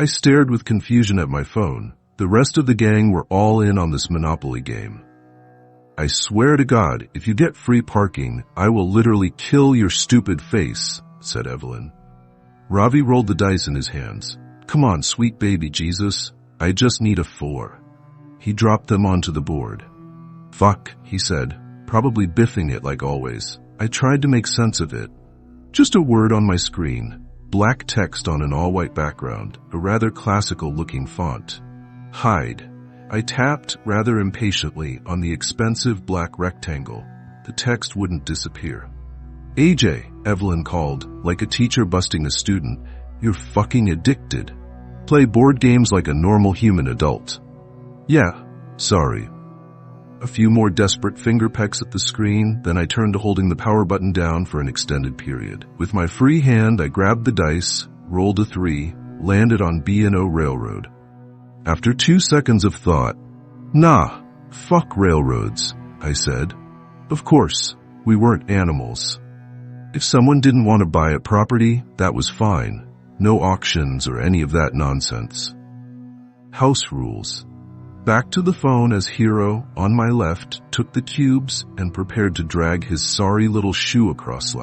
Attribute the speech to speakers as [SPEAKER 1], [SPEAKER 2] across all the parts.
[SPEAKER 1] I stared with confusion at my phone. The rest of the gang were all in on this Monopoly game. I swear to God, if you get free parking, I will literally kill your stupid face, said Evelyn. Ravi rolled the dice in his hands. Come on, sweet baby Jesus. I just need a 4. He dropped them onto the board. Fuck, he said, probably biffing it like always. I tried to make sense of it. Just a word on my screen. Black text on an all-white background, a rather classical-looking font. Hide. I tapped rather impatiently on the expensive black rectangle. The text wouldn't disappear. AJ, Evelyn called, like a teacher busting a student. You're fucking addicted. Play board games like a normal human adult. Yeah, sorry. A few more desperate finger pecks at the screen, then I turned to holding the power button down for an extended period. With my free hand, I grabbed the dice, rolled a 3, landed on B&O Railroad. After 2 seconds of thought, nah, fuck railroads, I said. Of course, we weren't animals. If someone didn't want to buy a property, that was fine. No auctions or any of that nonsense. House rules. Back to the phone as Hero, on my left, took the cubes and prepared to drag his sorry little shoe across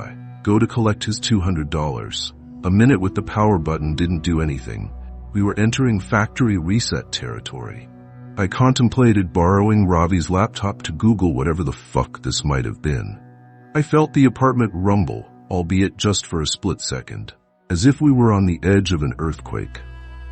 [SPEAKER 1] go to collect his $200. A minute with the power button didn't do anything. We were entering factory reset territory. I contemplated borrowing Ravi's laptop to Google whatever the fuck this might have been. I felt the apartment rumble, albeit just for a split second, as if we were on the edge of an earthquake.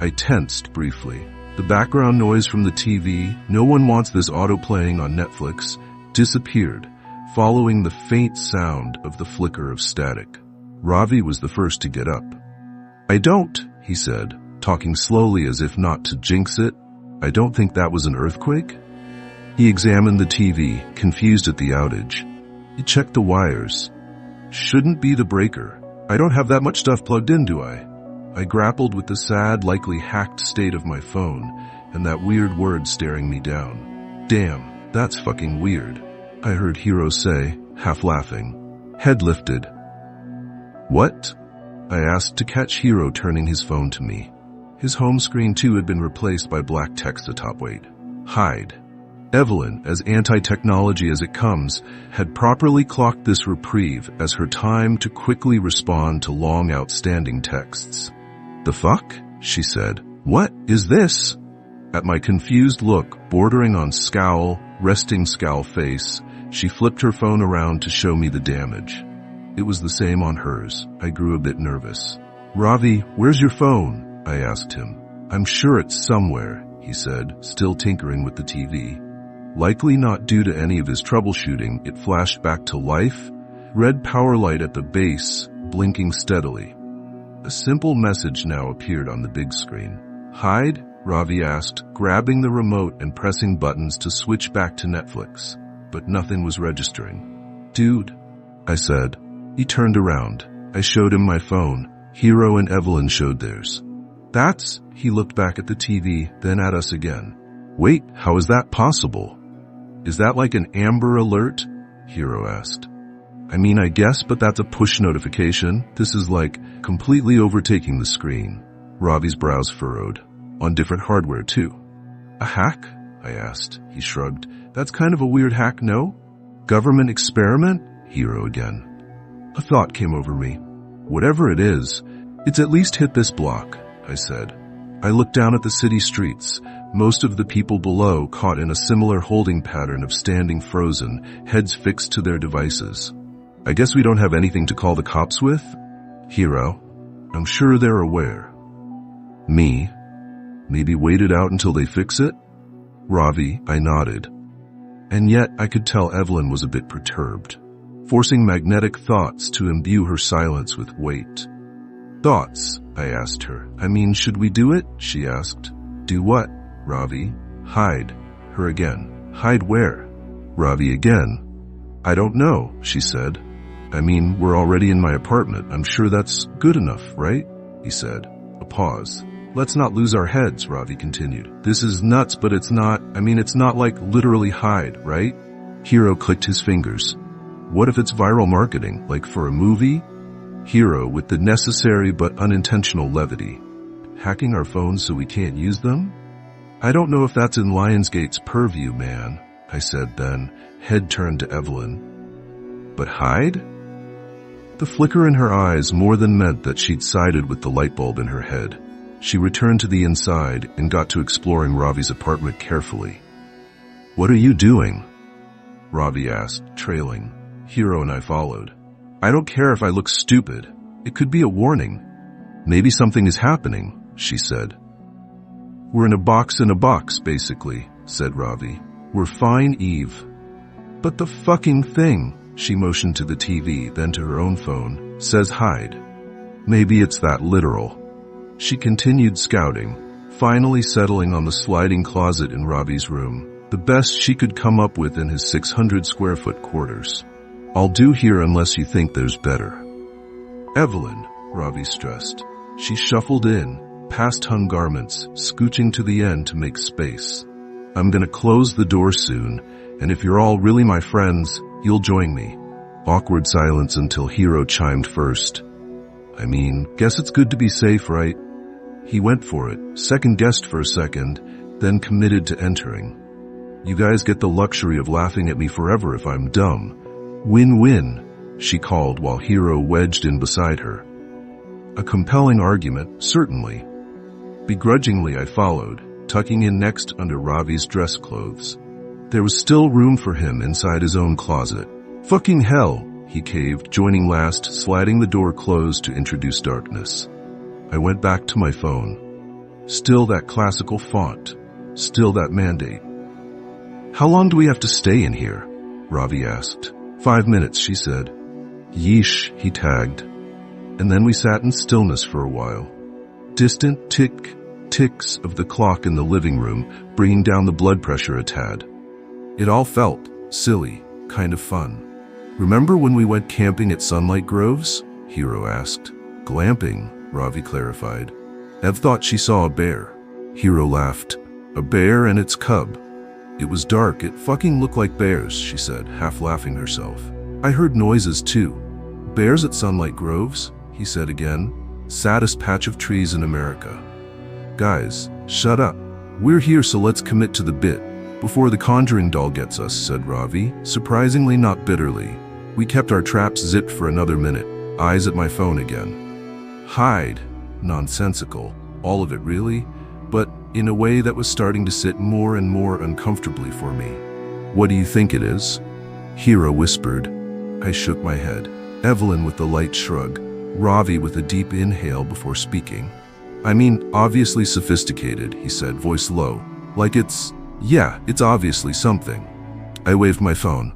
[SPEAKER 1] I tensed briefly. The background noise from the TV, no one wants this auto-playing on Netflix, disappeared, following the faint sound of the flicker of static. Ravi was the first to get up. I don't, he said, talking slowly as if not to jinx it. I don't think that was an earthquake. He examined the TV, confused at the outage. He checked the wires. Shouldn't be the breaker. I don't have that much stuff plugged in, do I? I grappled with the sad, likely hacked state of my phone and that weird word staring me down. Damn, that's fucking weird, I heard Hero say, half laughing. Head lifted. What? I asked to catch Hero turning his phone to me. His home screen too had been replaced by black text atop weight. Hide. Evelyn, as anti-technology as it comes, had properly clocked this reprieve as her time to quickly respond to long outstanding texts. The fuck? She said. What is this? At my confused look, bordering on scowl, resting scowl face, she flipped her phone around to show me the damage. It was the same on hers. I grew a bit nervous. Ravi, where's your phone? I asked him. I'm sure it's somewhere, he said, still tinkering with the TV. Likely not due to any of his troubleshooting, it flashed back to life, red power light at the base, blinking steadily. A simple message now appeared on the big screen. Hide? Ravi asked, grabbing the remote and pressing buttons to switch back to Netflix. But nothing was registering. Dude, I said. He turned around. I showed him my phone. Hero and Evelyn showed theirs. That's, he looked back at the TV, then at us again. Wait, how is that possible? Is that like an Amber Alert? Hero asked. I mean, I guess, but that's a push notification. This is like completely overtaking the screen. Ravi's brows furrowed. On different hardware, too. A hack? I asked. He shrugged. That's kind of a weird hack, no? Government experiment? Hero again. A thought came over me. Whatever it is, it's at least hit this block, I said. I looked down at the city streets. Most of the people below caught in a similar holding pattern of standing frozen, heads fixed to their devices. I guess we don't have anything to call the cops with? Hero, I'm sure they're aware. Me? Maybe wait it out until they fix it? Ravi, I nodded. And yet I could tell Evelyn was a bit perturbed, forcing magnetic thoughts to imbue her silence with weight. Thoughts? I asked her. I mean, should we do it? She asked. Do what? Ravi. Hide. Her again. Hide where? Ravi again. I don't know, she said. I mean, we're already in my apartment. I'm sure that's good enough, right? He said. A pause. Let's not lose our heads, Ravi continued. This is nuts, but it's not like literally hide, right? Hero clicked his fingers. What if it's viral marketing, like for a movie? Hero, with the necessary but unintentional levity. Hacking our phones so we can't use them? I don't know if that's in Lionsgate's purview, man, I said then, head turned to Evelyn. But Hyde? The flicker in her eyes more than meant that she'd sided with the light bulb in her head. She returned to the inside and got to exploring Ravi's apartment carefully. What are you doing? Ravi asked, trailing. Hiro and I followed. I don't care if I look stupid. It could be a warning. Maybe something is happening, she said. We're in a box, basically, said Ravi. We're fine, Eve. But the fucking thing, she motioned to the TV, then to her own phone, says Hyde. Maybe it's that literal. She continued scouting, finally settling on the sliding closet in Ravi's room, the best she could come up with in his 600 square foot quarters. I'll do here unless you think there's better. Evelyn, Ravi stressed. She shuffled in, past hung garments, scooching to the end to make space. I'm gonna close the door soon, and if you're all really my friends, you'll join me. Awkward silence until Hiro chimed first. I mean, guess it's good to be safe, right? He went for it, second-guessed for a second, then committed to entering. You guys get the luxury of laughing at me forever if I'm dumb. Win-win, she called while Hiro wedged in beside her. A compelling argument, certainly. Begrudgingly I followed, tucking in next under Ravi's dress clothes. There was still room for him inside his own closet. Fucking hell, he caved, joining last, sliding the door closed to introduce darkness. I went back to my phone. Still that classical font. Still that mandate. How long do we have to stay in here? Ravi asked. 5 minutes, she said. Yeesh, he tagged. And then we sat in stillness for a while. Distant ticks of the clock in the living room, bringing down the blood pressure a tad. It all felt silly, kind of fun. Remember when we went camping at Sunlight Groves? Hiro asked. Glamping, Ravi clarified. Ev thought she saw a bear. Hiro laughed. A bear and its cub. It was dark, it fucking looked like bears, she said, half laughing herself. I heard noises too. Bears at Sunlight Groves? He said again. Saddest patch of trees in America. Guys, shut up. We're here, so let's commit to the bit. Before the conjuring doll gets us, said Ravi, surprisingly not bitterly. We kept our traps zipped for another minute, eyes at my phone again. Hyde. Nonsensical. All of it really, but in a way that was starting to sit more and more uncomfortably for me. What do you think it is? Hiro whispered. I shook my head. Evelyn with the light shrug. Ravi with a deep inhale before speaking. I mean, obviously sophisticated, he said, voice low. Like it's obviously something. I waved my phone.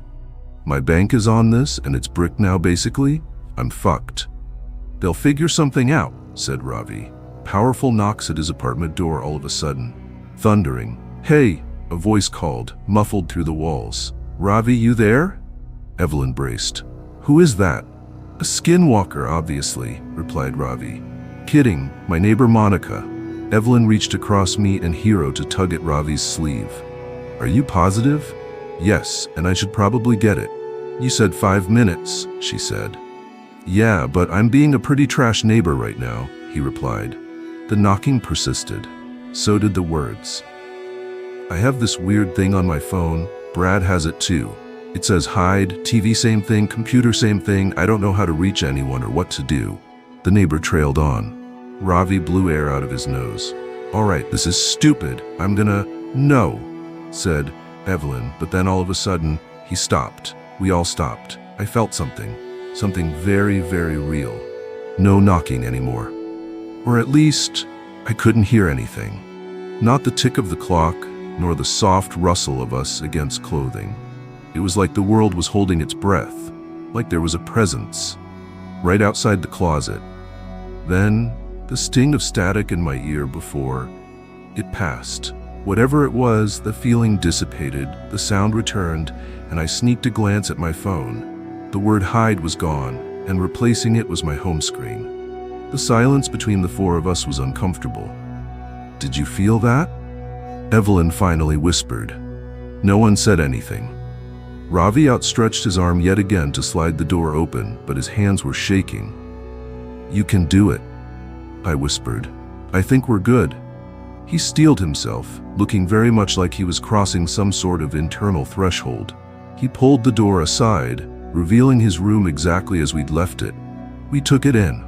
[SPEAKER 1] My bank is on this, and it's bricked now basically. I'm fucked. They'll figure something out, said Ravi. Powerful knocks at his apartment door all of a sudden. Thundering. Hey, a voice called, muffled through the walls. Ravi, you there? Evelyn braced. Who is that? A skinwalker, obviously, replied Ravi. Kidding, my neighbor Monica. Evelyn reached across me and Hiro to tug at Ravi's sleeve. Are you positive? Yes, and I should probably get it. You said 5 minutes, she said. Yeah, but I'm being a pretty trash neighbor right now, he replied. The knocking persisted. So did the words. I have this weird thing on my phone. Brad has it too. It says Hyde, TV same thing, computer same thing. I don't know how to reach anyone or what to do. The neighbor trailed on. Ravi blew air out of his nose. All right, this is stupid. No, said Evelyn, but then all of a sudden, he stopped. We all stopped. I felt something. Something very, very real. No knocking anymore. Or at least, I couldn't hear anything. Not the tick of the clock, nor the soft rustle of us against clothing. It was like the world was holding its breath, like there was a presence, right outside the closet. Then, the sting of static in my ear before it passed. Whatever it was, the feeling dissipated, the sound returned, and I sneaked a glance at my phone. The word Hyde was gone, and replacing it was my home screen. The silence between the four of us was uncomfortable. Did you feel that? Evelyn finally whispered. No one said anything. Ravi outstretched his arm yet again to slide the door open, but his hands were shaking. You can do it, I whispered. I think we're good. He steeled himself, looking very much like he was crossing some sort of internal threshold. He pulled the door aside, revealing his room exactly as we'd left it. We took it in.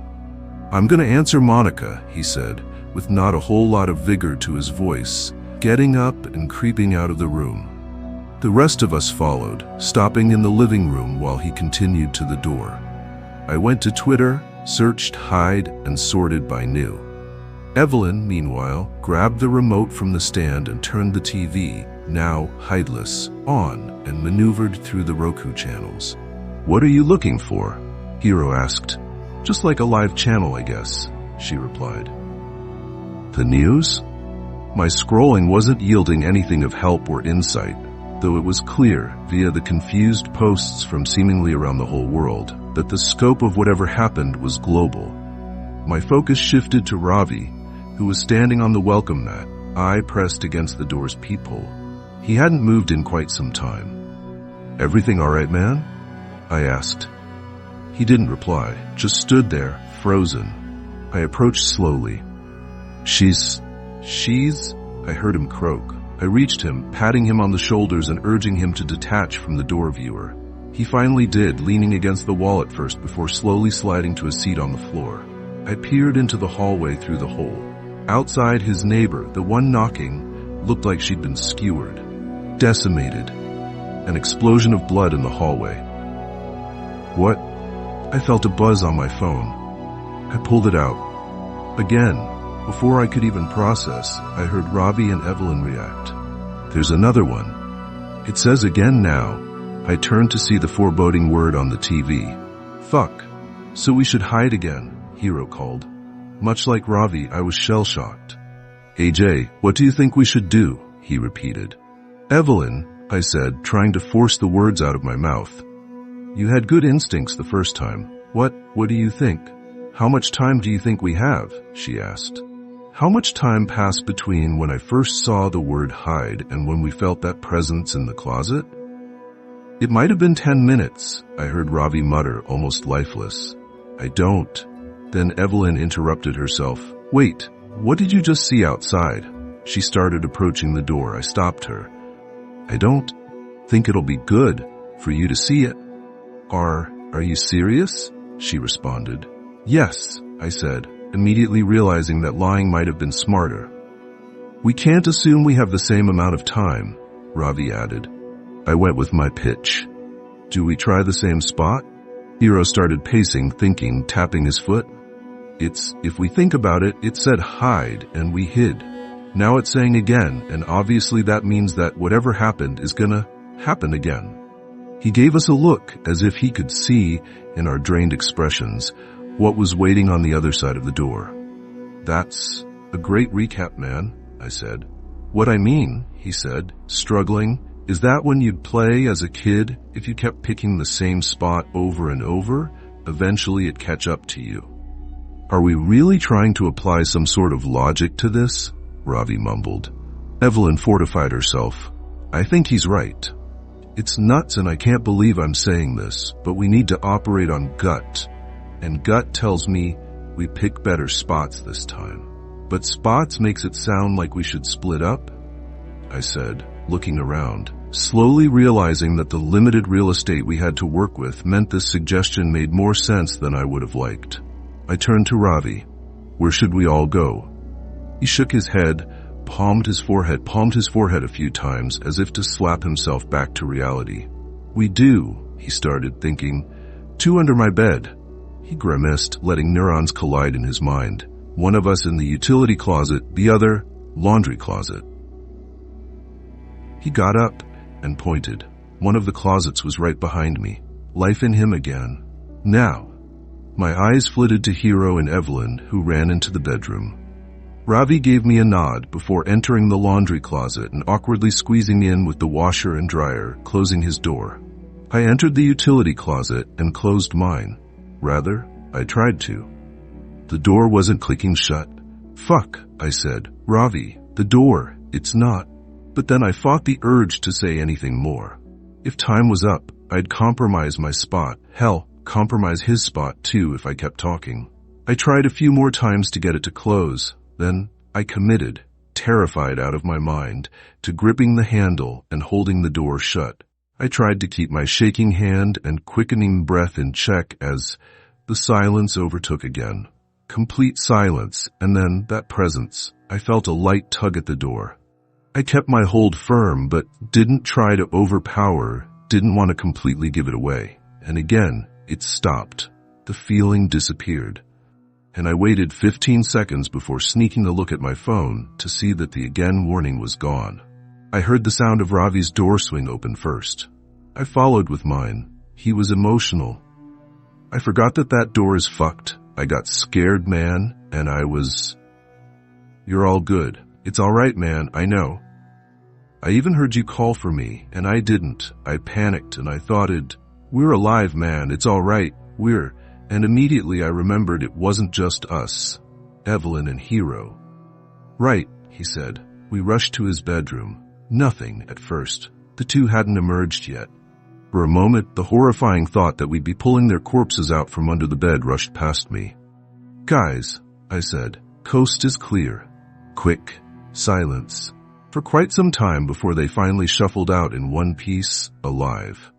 [SPEAKER 1] I'm gonna answer Monica, he said, with not a whole lot of vigor to his voice, getting up and creeping out of the room. The rest of us followed, stopping in the living room while he continued to the door. I went to Twitter, searched hide, and sorted by new. Evelyn, meanwhile, grabbed the remote from the stand and turned the TV, now hideless, on and maneuvered through the Roku channels. What are you looking for? Hiro asked. Just like a live channel, I guess, she replied. The news? My scrolling wasn't yielding anything of help or insight, though it was clear, via the confused posts from seemingly around the whole world, that the scope of whatever happened was global. My focus shifted to Ravi, who was standing on the welcome mat, eye pressed against the door's peephole. He hadn't moved in quite some time. Everything all right, man? I asked. He didn't reply, just stood there, frozen. I approached slowly. She's... I heard him croak. I reached him, patting him on the shoulders and urging him to detach from the door viewer. He finally did, leaning against the wall at first before slowly sliding to a seat on the floor. I peered into the hallway through the hole. Outside, his neighbor, the one knocking, looked like she'd been skewered. Decimated. An explosion of blood in the hallway. What? I felt a buzz on my phone. I pulled it out. Again, before I could even process, I heard Ravi and Evelyn react. There's another one. It says again now. I turned to see the foreboding word on the TV. Fuck. So we should hide again, Hiro called. Much like Ravi, I was shell-shocked. AJ, what do you think we should do? He repeated. Evelyn, I said, trying to force the words out of my mouth. You had good instincts the first time. What do you think? How much time do you think we have? She asked. How much time passed between when I first saw the word hide and when we felt that presence in the closet? It might have been 10 minutes, I heard Ravi mutter, almost lifeless. I don't. Then Evelyn interrupted herself. Wait, what did you just see outside? She started approaching the door. I stopped her. I don't think it'll be good for you to see it. Are you serious? She responded. Yes, I said, immediately realizing that lying might have been smarter. We can't assume we have the same amount of time, Ravi added. I went with my pitch. Do we try the same spot? Hiro started pacing, thinking, tapping his foot. If we think about it, it said hide, and we hid. Now it's saying again, and obviously that means that whatever happened is gonna happen again. He gave us a look, as if he could see, in our drained expressions, what was waiting on the other side of the door. That's a great recap, man, I said. What I mean, he said, struggling, is that when you'd play as a kid, if you kept picking the same spot over and over, eventually it'd catch up to you. Are we really trying to apply some sort of logic to this? Ravi mumbled. Evelyn fortified herself. I think he's right. It's nuts and I can't believe I'm saying this, but we need to operate on gut. And gut tells me we pick better spots this time. But spots makes it sound like we should split up, I said, looking around, slowly realizing that the limited real estate we had to work with meant this suggestion made more sense than I would have liked. I turned to Ravi. Where should we all go? He shook his head, palmed his forehead a few times as if to slap himself back to reality. We do, he started, thinking. 2 under my bed. He grimaced, letting neurons collide in his mind. One of us in the utility closet, the other, laundry closet. He got up and pointed. One of the closets was right behind me. Life in him again. Now. My eyes flitted to Hiro and Evelyn, who ran into the bedroom. Ravi gave me a nod before entering the laundry closet and awkwardly squeezing in with the washer and dryer, closing his door. I entered the utility closet and closed mine. Rather, I tried to. The door wasn't clicking shut. Fuck, I said. Ravi, the door, it's not. But then I fought the urge to say anything more. If time was up, I'd compromise my spot. Hell, compromise his spot too if I kept talking. I tried a few more times to get it to close, Then I committed, terrified out of my mind, to gripping the handle and holding the door shut. I tried to keep my shaking hand and quickening breath in check as the silence overtook again. Complete silence, and then that presence. I felt a light tug at the door. I kept my hold firm, but didn't try to overpower, didn't want to completely give it away. And again, it stopped. The feeling disappeared. And I waited 15 seconds before sneaking a look at my phone to see that the again warning was gone. I heard the sound of Ravi's door swing open first. I followed with mine. He was emotional. I forgot that door is fucked. I got scared, man, and I was... You're all good. It's all right, man, I know. I even heard you call for me, and I didn't. I panicked, and I thoughted, we're alive, man, it's all right, we're... And immediately I remembered it wasn't just us, Evelyn and Hero. Right, he said. We rushed to his bedroom. Nothing at first. The two hadn't emerged yet. For a moment, the horrifying thought that we'd be pulling their corpses out from under the bed rushed past me. Guys, I said, coast is clear. Quick silence. For quite some time before they finally shuffled out in one piece, alive.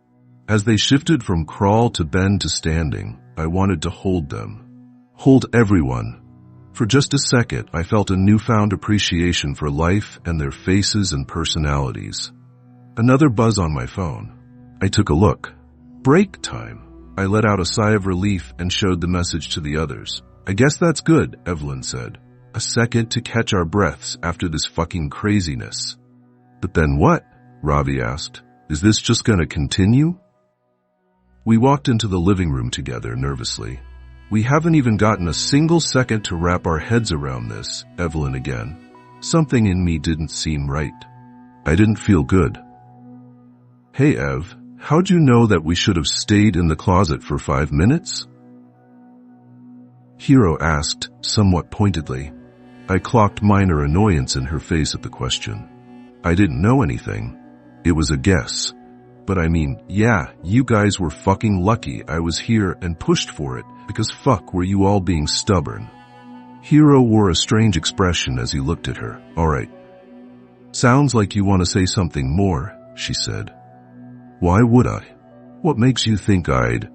[SPEAKER 1] As they shifted from crawl to bend to standing, I wanted to hold them. Hold everyone. For just a second, I felt a newfound appreciation for life and their faces and personalities. Another buzz on my phone. I took a look. Break time. I let out a sigh of relief and showed the message to the others. I guess that's good, Evelyn said. A second to catch our breaths after this fucking craziness. But then what? Ravi asked. Is this just gonna continue? We walked into the living room together nervously. We haven't even gotten a single second to wrap our heads around this, Evelyn again. Something in me didn't seem right. I didn't feel good. Hey Ev, how'd you know that we should have stayed in the closet for 5 minutes? Hero asked, somewhat pointedly. I clocked minor annoyance in her face at the question. I didn't know anything. It was a guess. But I mean, yeah, you guys were fucking lucky I was here and pushed for it, because fuck were you all being stubborn. Hero wore a strange expression as he looked at her. Alright. Sounds like you want to say something more, she said. Why would I? What makes you think I'd...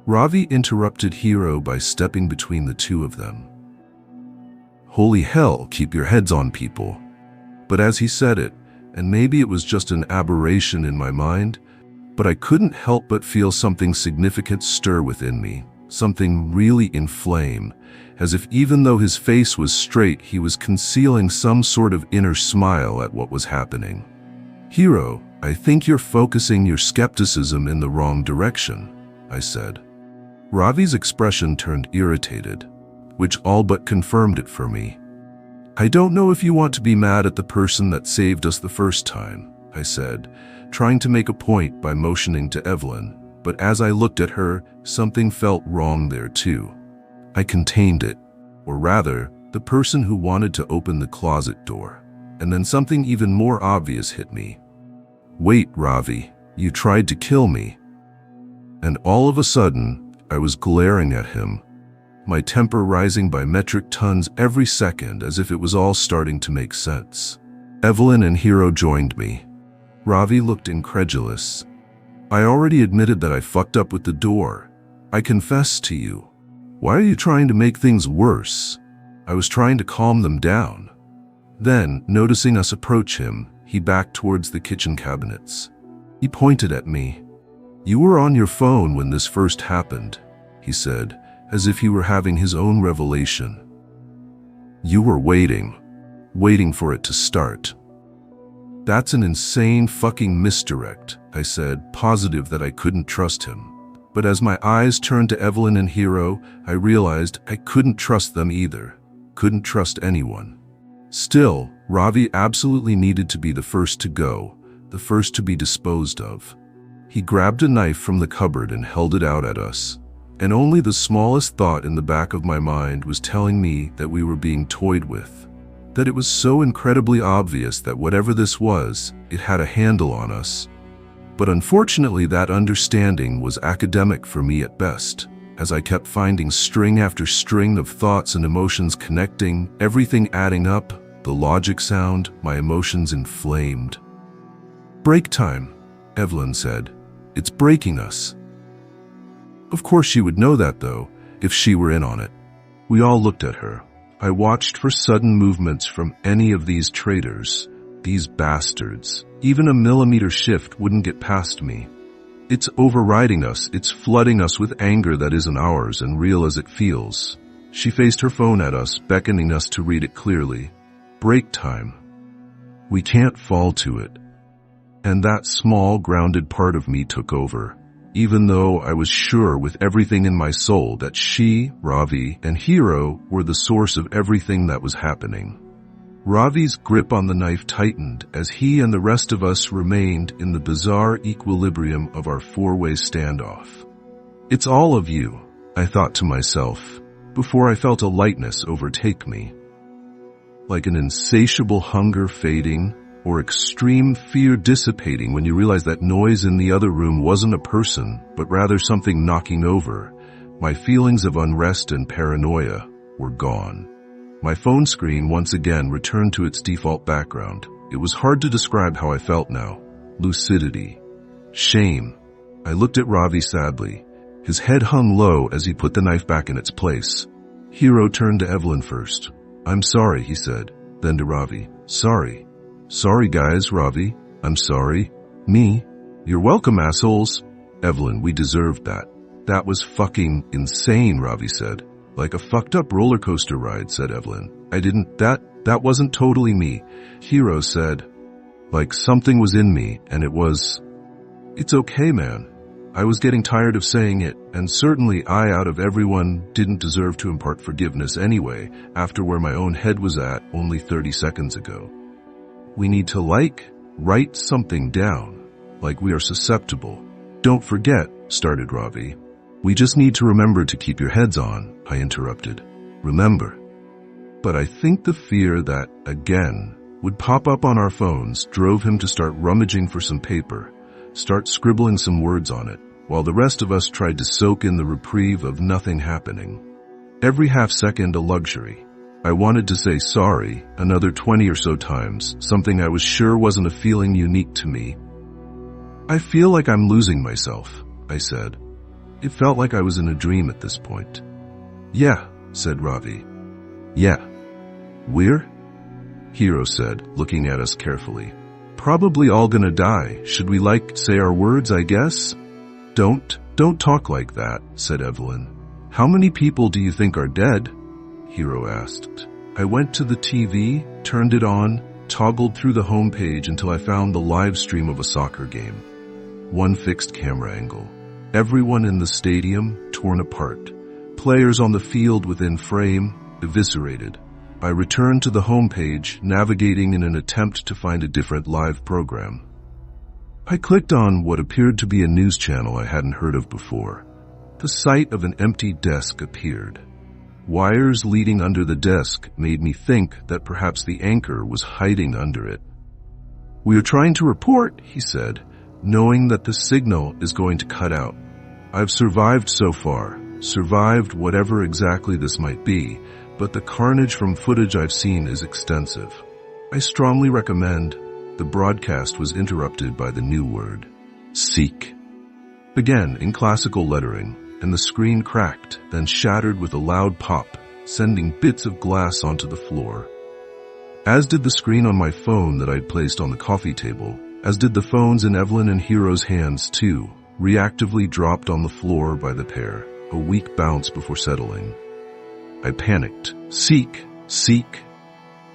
[SPEAKER 1] Ravi interrupted Hero by stepping between the two of them. Holy hell, keep your heads on, people. But as he said it, and maybe it was just an aberration in my mind, but I couldn't help but feel something significant stir within me, something really inflame, as if even though his face was straight, he was concealing some sort of inner smile at what was happening. Hero, I think you're focusing your skepticism in the wrong direction, I said. Ravi's expression turned irritated, which all but confirmed it for me. I don't know if you want to be mad at the person that saved us the first time, I said, trying to make a point by motioning to Evelyn, but as I looked at her, something felt wrong there too. I contained it, or rather, the person who wanted to open the closet door, and then something even more obvious hit me. Wait, Ravi, you tried to kill me. And all of a sudden, I was glaring at him, my temper rising by metric tons every second as if it was all starting to make sense. Evelyn and Hero joined me. Ravi looked incredulous. I already admitted that I fucked up with the door. I confess to you. Why are you trying to make things worse? I was trying to calm them down. Then, noticing us approach him, he backed towards the kitchen cabinets. He pointed at me. You were on your phone when this first happened, he said, as if he were having his own revelation. You were waiting for it to start. That's an insane fucking misdirect, I said, positive that I couldn't trust him. But as my eyes turned to Evelyn and Hero, I realized I couldn't trust them either. Couldn't trust anyone. Still, Ravi absolutely needed to be the first to go, the first to be disposed of. He grabbed a knife from the cupboard and held it out at us. And only the smallest thought in the back of my mind was telling me that we were being toyed with. That it was so incredibly obvious that whatever this was, it had a handle on us. But unfortunately that understanding was academic for me at best. As I kept finding string after string of thoughts and emotions connecting, everything adding up, the logic sound, my emotions inflamed. "Break time," Evelyn said. "It's breaking us." Of course she would know that, though, if she were in on it. We all looked at her. I watched for sudden movements from any of these traitors, these bastards. Even a millimeter shift wouldn't get past me. It's overriding us, it's flooding us with anger that isn't ours and real as it feels. She faced her phone at us, beckoning us to read it clearly. Break time. We can't fall to it. And that small, grounded part of me took over, even though I was sure with everything in my soul that she, Ravi, and Hero were the source of everything that was happening. Ravi's grip on the knife tightened as he and the rest of us remained in the bizarre equilibrium of our four-way standoff. "It's all of you," I thought to myself, before I felt a lightness overtake me. Like an insatiable hunger fading, or extreme fear dissipating when you realize that noise in the other room wasn't a person, but rather something knocking over, my feelings of unrest and paranoia were gone. My phone screen once again returned to its default background. It was hard to describe how I felt now. Lucidity. Shame. I looked at Ravi sadly. His head hung low as he put the knife back in its place. Hero turned to Evelyn first. "I'm sorry," he said. Then to Ravi. "Sorry. Sorry guys, Ravi. I'm sorry." "Me? You're welcome, assholes." "Evelyn, we deserved that." "That was fucking insane," Ravi said. "Like a fucked up roller coaster ride," said Evelyn. That wasn't totally me," Hero said. "Like something was in me, and it was..." "It's okay, man." I was getting tired of saying it, and certainly I, out of everyone, didn't deserve to impart forgiveness anyway, after where my own head was at only 30 seconds ago. "We need to write something down, like we are susceptible." "Don't forget," started Ravi. "We just need to remember to keep your heads on," I interrupted. "Remember." But I think the fear that, again, would pop up on our phones drove him to start rummaging for some paper, start scribbling some words on it, while the rest of us tried to soak in the reprieve of nothing happening. Every half second a luxury. I wanted to say sorry another 20 or so times, something I was sure wasn't a feeling unique to me. "I feel like I'm losing myself," I said. It felt like I was in a dream at this point. "Yeah," said Ravi. "Yeah." "We're?" Hero said, looking at us carefully. "Probably all gonna die. Should we say our words, I guess?" Don't talk like that," said Evelyn. "How many people do you think are dead?" Hero asked. I went to the TV, turned it on, toggled through the homepage until I found the live stream of a soccer game. One fixed camera angle. Everyone in the stadium torn apart. Players on the field within frame, eviscerated. I returned to the homepage, navigating in an attempt to find a different live program. I clicked on what appeared to be a news channel I hadn't heard of before. The sight of an empty desk appeared. Wires leading under the desk made me think that perhaps the anchor was hiding under it. "We are trying to report," he said, knowing that the signal is going to cut out. "I've survived so far, survived whatever exactly this might be, but the carnage from footage I've seen is extensive. I strongly recommend..." The broadcast was interrupted by the new word, "Seek." Again in classical lettering, and the screen cracked, then shattered with a loud pop, sending bits of glass onto the floor. As did the screen on my phone that I'd placed on the coffee table, as did the phones in Evelyn and Hero's hands too, reactively dropped on the floor by the pair, a weak bounce before settling. I panicked. "Seek! Seek!"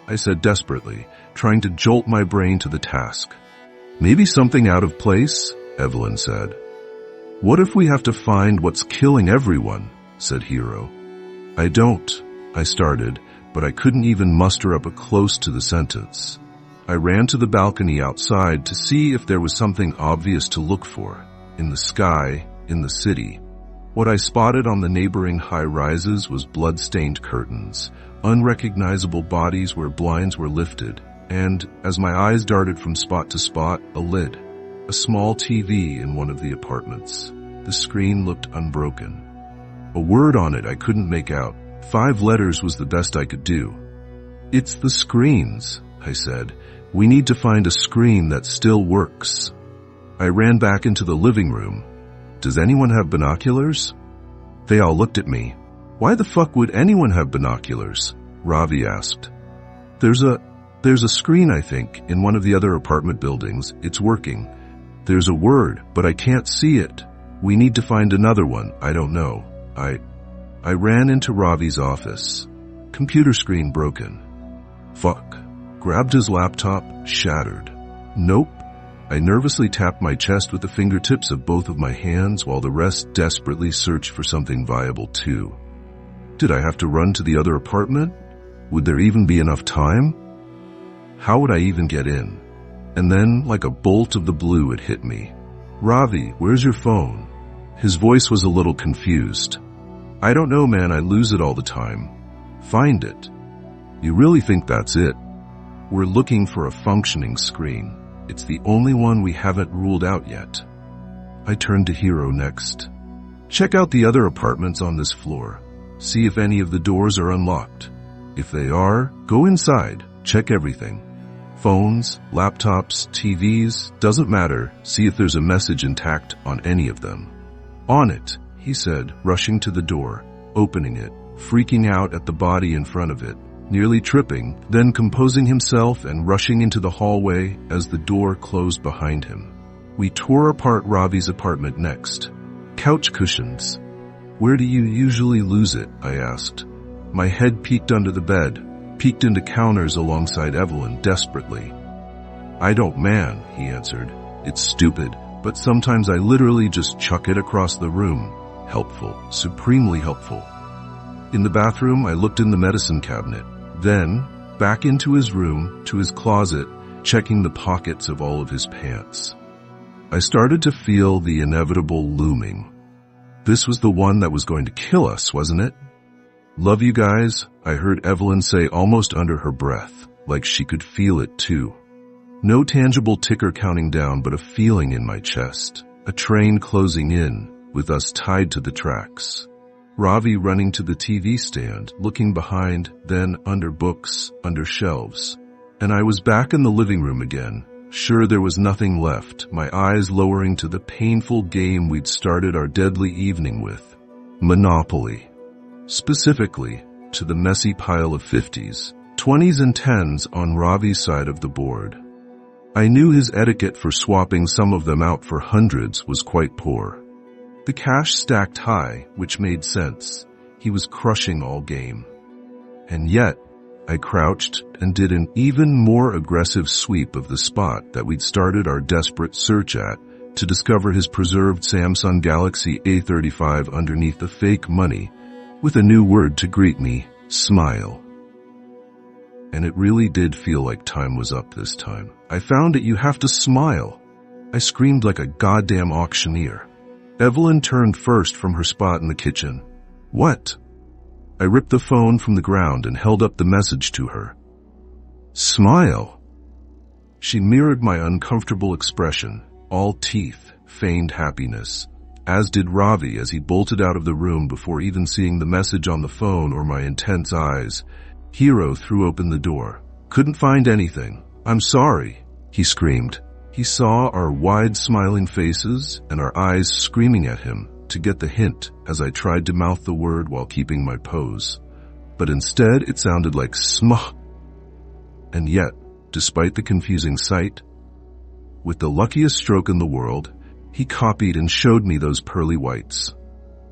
[SPEAKER 1] I said desperately, trying to jolt my brain to the task. "Maybe something out of place?" Evelyn said. "What if we have to find what's killing everyone?" said Hero. I started, but I couldn't even muster up a close to the sentence. I ran to the balcony outside to see if there was something obvious to look for. In the sky, in the city. What I spotted on the neighboring high-rises was blood-stained curtains, unrecognizable bodies where blinds were lifted, and, as my eyes darted from spot to spot, a lid. A small TV in one of the apartments. The screen looked unbroken. A word on it I couldn't make out. 5 letters was the best I could do. "It's the screens," I said. "We need to find a screen that still works." I ran back into the living room. "Does anyone have binoculars?" They all looked at me. "Why the fuck would anyone have binoculars?" Ravi asked. There's a screen, I think, in one of the other apartment buildings. It's working. There's a word, but I can't see it. We need to find another one. I don't know." I ran into Ravi's office. Computer screen broken. Fuck. Grabbed his laptop, shattered. Nope. I nervously tapped my chest with the fingertips of both of my hands while the rest desperately searched for something viable too. Did I have to run to the other apartment? Would there even be enough time? How would I even get in? And then, like a bolt of the blue, it hit me. "Ravi, where's your phone?" His voice was a little confused. "I don't know, man. I lose it all the time." "Find it." "You really think that's it?" "We're looking for a functioning screen. It's the only one we haven't ruled out yet." I turned to Hero next. "Check out the other apartments on this floor. See if any of the doors are unlocked. If they are, go inside. Check everything. Phones, laptops, TVs, doesn't matter. See if there's a message intact on any of them." "On it," he said, rushing to the door, opening it, freaking out at the body in front of it, nearly tripping, then composing himself and rushing into the hallway as the door closed behind him. We tore apart Ravi's apartment next. "Couch cushions." "Where do you usually lose it?" I asked. My head peeked under the bed, peeked into counters alongside Evelyn desperately. "I don't, man," he answered. "It's stupid, but sometimes I literally just chuck it across the room." Helpful, supremely helpful. In the bathroom, I looked in the medicine cabinet. Then, back into his room, to his closet, checking the pockets of all of his pants. I started to feel the inevitable looming. This was the one that was going to kill us, wasn't it? "Love you guys," I heard Evelyn say almost under her breath, like she could feel it too. No tangible ticker counting down, but a feeling in my chest. A train closing in, with us tied to the tracks. Ravi running to the TV stand, looking behind, then under books, under shelves. And I was back in the living room again. Sure there was nothing left, my eyes lowering to the painful game we'd started our deadly evening with. Monopoly. Specifically, to the messy pile of 50s, 20s and 10s on Ravi's side of the board. I knew his etiquette for swapping some of them out for hundreds was quite poor. The cash stacked high, which made sense. He was crushing all game. And yet, I crouched and did an even more aggressive sweep of the spot that we'd started our desperate search at to discover his preserved Samsung Galaxy A35 underneath the fake money, with a new word to greet me, smile. And it really did feel like time was up this time. "I found it, you have to smile." I screamed like a goddamn auctioneer. Evelyn turned first from her spot in the kitchen. "What?" I ripped the phone from the ground and held up the message to her. "Smile." She mirrored my uncomfortable expression, all teeth, feigned happiness, as did Ravi as he bolted out of the room before even seeing the message on the phone or my intense eyes. Hero threw open the door. "Couldn't find anything. I'm sorry," he screamed. He saw our wide smiling faces and our eyes screaming at him to get the hint as I tried to mouth the word while keeping my pose. But instead it sounded like smah. And yet, despite the confusing sight, with the luckiest stroke in the world, he copied and showed me those pearly whites.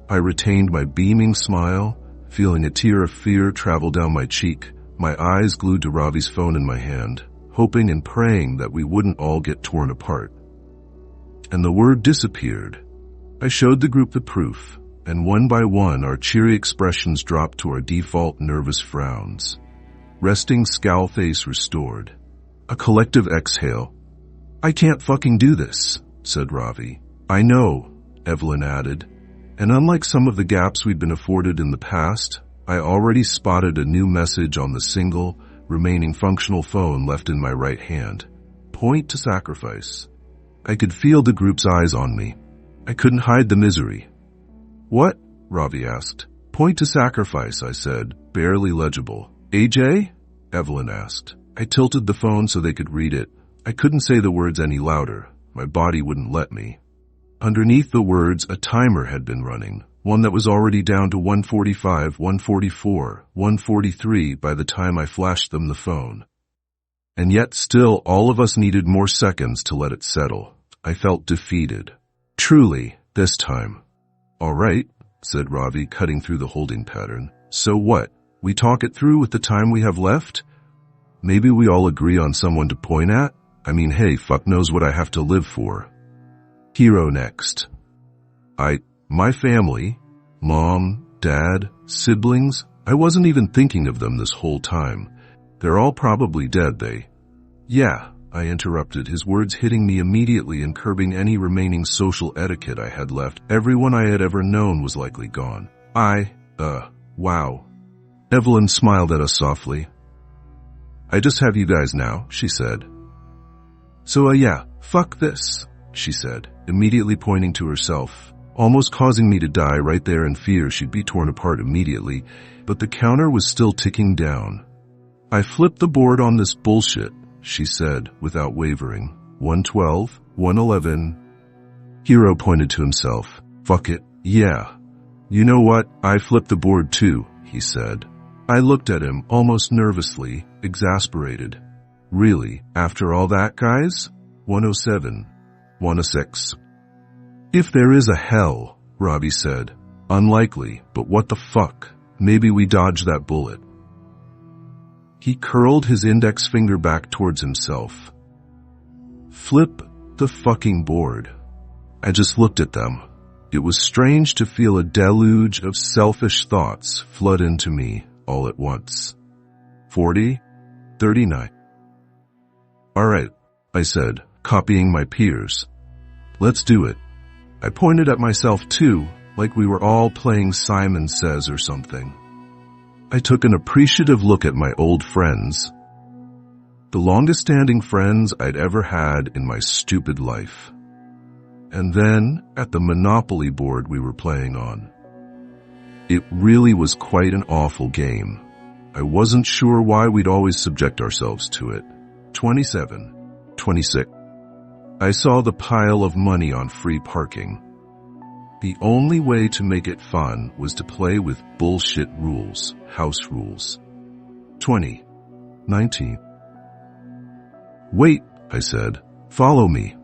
[SPEAKER 1] I retained my beaming smile, feeling a tear of fear travel down my cheek, my eyes glued to Ravi's phone in my hand, hoping and praying that we wouldn't all get torn apart. And the word disappeared. I showed the group the proof, and one by one our cheery expressions dropped to our default nervous frowns. Resting scowl face restored. A collective exhale. "I can't fucking do this," said Ravi. "I know," Evelyn added. And unlike some of the gaps we'd been afforded in the past, I already spotted a new message on the single, remaining functional phone left in my right hand. Point to sacrifice. I could feel the group's eyes on me. I couldn't hide the misery. "What?" Ravi asked. Point to sacrifice, I said, barely legible. AJ? Evelyn asked. I tilted the phone so they could read it. I couldn't say the words any louder. My body wouldn't let me. Underneath the words, a timer had been running, one that was already down to 145, 144, 143 by the time I flashed them the phone. And yet still all of us needed more seconds to let it settle. I felt defeated. Truly, this time. All right, said Ravi, cutting through the holding pattern. So what? We talk it through with the time we have left? Maybe we all agree on someone to point at? I mean, hey, fuck knows what I have to live for. Hero next. My family, mom, dad, siblings, I wasn't even thinking of them this whole time. They're all probably dead, Yeah, I interrupted, his words hitting me immediately and curbing any remaining social etiquette I had left. Everyone I had ever known was likely gone. Wow. Evelyn smiled at us softly. I just have you guys now, she said. So yeah, fuck this, she said, immediately pointing to herself, almost causing me to die right there in fear she'd be torn apart immediately, but the counter was still ticking down. I flipped the board on this bullshit, she said, without wavering. 112, 111. Hero pointed to himself. Fuck it, yeah. You know what? I flipped the board too, he said. I looked at him, almost nervously, exasperated. Really, after all that, guys? 107, 106. If there is a hell, Ravi said. Unlikely, but what the fuck? Maybe we dodged that bullet. He curled his index finger back towards himself. Flip the fucking board. I just looked at them. It was strange to feel a deluge of selfish thoughts flood into me all at once. 40, 39. All right, I said, copying my peers. Let's do it. I pointed at myself too, like we were all playing Simon Says or something. I took an appreciative look at my old friends. The longest-standing friends I'd ever had in my stupid life. And then at the Monopoly board we were playing on. It really was quite an awful game. I wasn't sure why we'd always subject ourselves to it. 27, 26. I saw the pile of money on free parking. The only way to make it fun was to play with bullshit rules, house rules. 20, 19. Wait, I said. Follow me.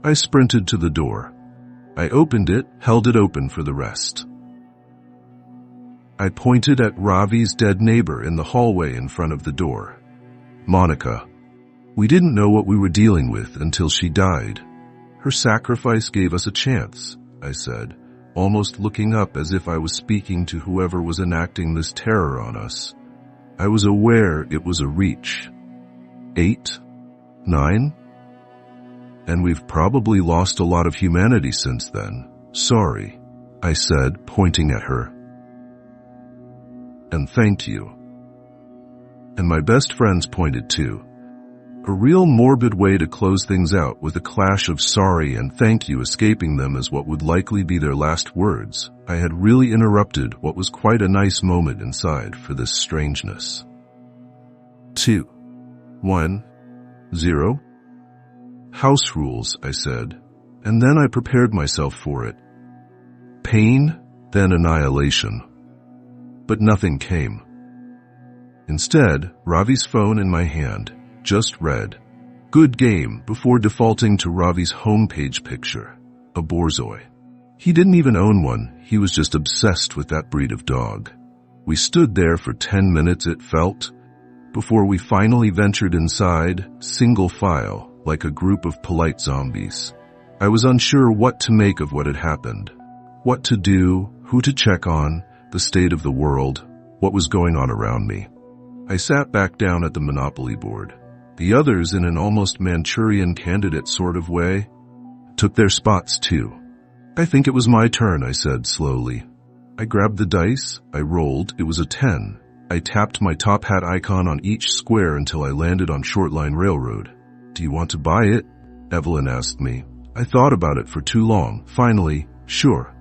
[SPEAKER 1] I sprinted to the door. I opened it, held it open for the rest. I pointed at Ravi's dead neighbor in the hallway in front of the door. Monica. We didn't know what we were dealing with until she died. Her sacrifice gave us a chance, I said, almost looking up as if I was speaking to whoever was enacting this terror on us. I was aware it was a reach. 8, 9? And we've probably lost a lot of humanity since then. Sorry, I said, pointing at her. And thanked you. And my best friends pointed too. A real morbid way to close things out with a clash of sorry and thank you escaping them as what would likely be their last words. I had really interrupted what was quite a nice moment inside for this strangeness. 2, 1, 0. House rules, I said, and then I prepared myself for it. Pain, then annihilation. But nothing came. Instead, Ravi's phone in my hand just read, "Good game," before defaulting to Ravi's homepage picture, a Borzoi. He didn't even own one, he was just obsessed with that breed of dog. We stood there for 10 minutes, it felt, before we finally ventured inside, single file, like a group of polite zombies. I was unsure what to make of what had happened, what to do, who to check on, the state of the world, what was going on around me. I sat back down at the Monopoly board. The others, in an almost Manchurian candidate sort of way, took their spots too. I think it was my turn, I said slowly. I grabbed the dice, I rolled, it was a 10. I tapped my top hat icon on each square until I landed on Shortline Railroad. Do you want to buy it? Evelyn asked me. I thought about it for too long. Finally, sure,